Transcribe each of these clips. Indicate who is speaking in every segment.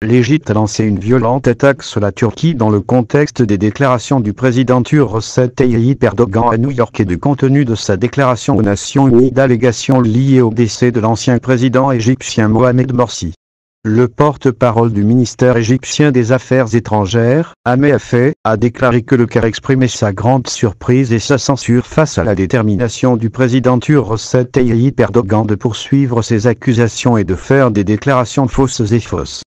Speaker 1: L'Égypte a lancé une violente attaque sur la Turquie dans le contexte des déclarations du président turc Recep Tayyip Erdogan à New York et du contenu de sa déclaration aux Nations Unies d'allégations liées au décès de l'ancien président égyptien Mohamed Morsi. Le porte-parole du ministère égyptien des Affaires étrangères, Ahmed Hafez, a déclaré que le Caire exprimait sa grande surprise et sa censure face à la détermination du président turc Recep Tayyip Erdogan de poursuivre ses accusations et de faire des déclarations fausses et fausses.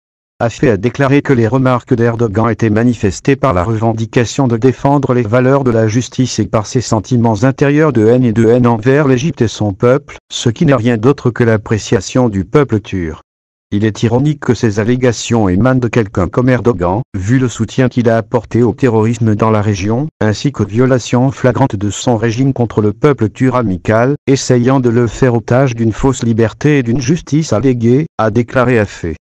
Speaker 1: Hafez a déclaré que les remarques d'Erdogan étaient manifestées par la revendication de défendre les valeurs de la justice et par ses sentiments intérieurs de haine envers l'Égypte et son peuple, ce qui n'est rien d'autre que l'appréciation du peuple turc. Il est ironique que ces allégations émanent de quelqu'un comme Erdogan, vu le soutien qu'il a apporté au terrorisme dans la région, ainsi qu'aux violations flagrantes de son régime contre le peuple turc amical, essayant de le faire otage d'une fausse liberté et d'une justice alléguée, a déclaré Hafez.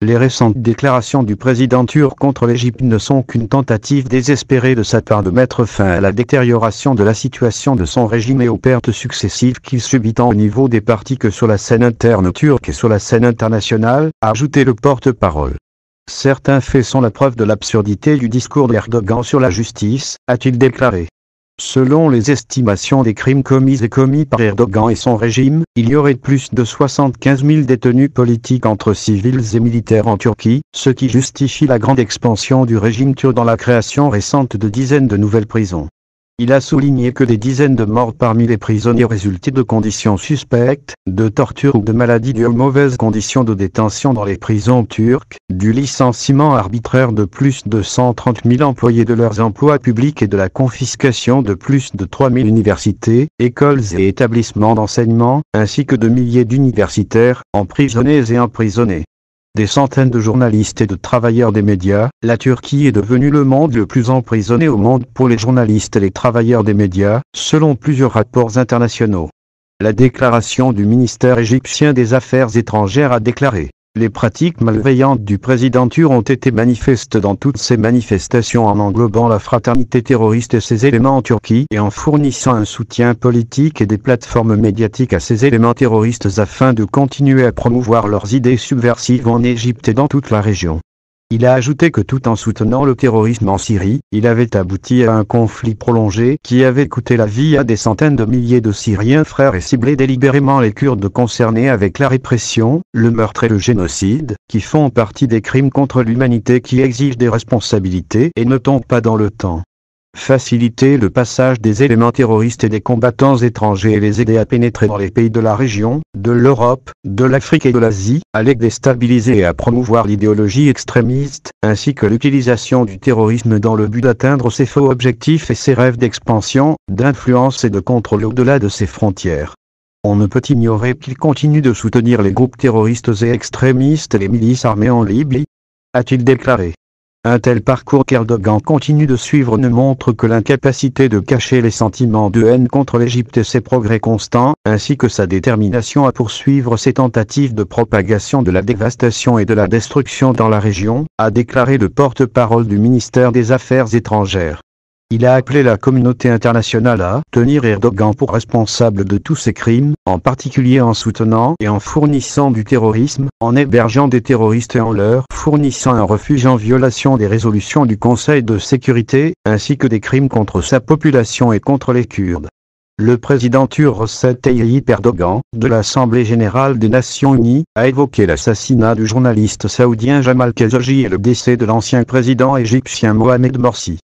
Speaker 1: Les récentes déclarations du président turc contre l'Égypte ne sont qu'une tentative désespérée de sa part de mettre fin à la détérioration de la situation de son régime et aux pertes successives qu'il subit tant au niveau des partis que sur la scène interne turque et sur la scène internationale, a ajouté le porte-parole. Certains faits sont la preuve de l'absurdité du discours d'Erdogan sur la justice, a-t-il déclaré. Selon les estimations des crimes commis par Erdogan et son régime, il y aurait plus de 75 000 détenus politiques entre civils et militaires en Turquie, ce qui justifie la grande expansion du régime turc dans la création récente de dizaines de nouvelles prisons. Il a souligné que des dizaines de morts parmi les prisonniers résultaient de conditions suspectes, de torture ou de maladies dues aux mauvaises conditions de détention dans les prisons turques, du licenciement arbitraire de plus de 130 000 employés de leurs emplois publics et de la confiscation de plus de 3 000 universités, écoles et établissements d'enseignement, ainsi que de milliers d'universitaires, emprisonnés et emprisonnés. Des centaines de journalistes et de travailleurs des médias, la Turquie est devenue le monde le plus emprisonné au monde pour les journalistes et les travailleurs des médias, selon plusieurs rapports internationaux. La déclaration du ministère égyptien des Affaires étrangères a déclaré: les pratiques malveillantes du président turc ont été manifestes dans toutes ces manifestations en englobant la fraternité terroriste et ses éléments en Turquie et en fournissant un soutien politique et des plateformes médiatiques à ces éléments terroristes afin de continuer à promouvoir leurs idées subversives en Égypte et dans toute la région. Il a ajouté que tout en soutenant le terrorisme en Syrie, il avait abouti à un conflit prolongé qui avait coûté la vie à des centaines de milliers de Syriens frères et ciblé délibérément les Kurdes concernés avec la répression, le meurtre et le génocide, qui font partie des crimes contre l'humanité qui exigent des responsabilités et ne tombent pas dans le temps. Faciliter le passage des éléments terroristes et des combattants étrangers et les aider à pénétrer dans les pays de la région, de l'Europe, de l'Afrique et de l'Asie, à les déstabiliser et à promouvoir l'idéologie extrémiste, ainsi que l'utilisation du terrorisme dans le but d'atteindre ses faux objectifs et ses rêves d'expansion, d'influence et de contrôle au-delà de ses frontières. On ne peut ignorer qu'il continue de soutenir les groupes terroristes et extrémistes et les milices armées en Libye, a-t-il déclaré. Un tel parcours qu'Erdogan continue de suivre ne montre que l'incapacité de cacher les sentiments de haine contre l'Égypte et ses progrès constants, ainsi que sa détermination à poursuivre ses tentatives de propagation de la dévastation et de la destruction dans la région, a déclaré le porte-parole du ministère des Affaires étrangères. Il a appelé la communauté internationale à tenir Erdogan pour responsable de tous ces crimes, en particulier en soutenant et en fournissant du terrorisme, en hébergeant des terroristes et en leur fournissant un refuge en violation des résolutions du Conseil de sécurité, ainsi que des crimes contre sa population et contre les Kurdes. Le président turc Recep Tayyip Erdogan, de l'Assemblée générale des Nations unies, a évoqué l'assassinat du journaliste saoudien Jamal Khashoggi et le décès de l'ancien président égyptien Mohamed Morsi.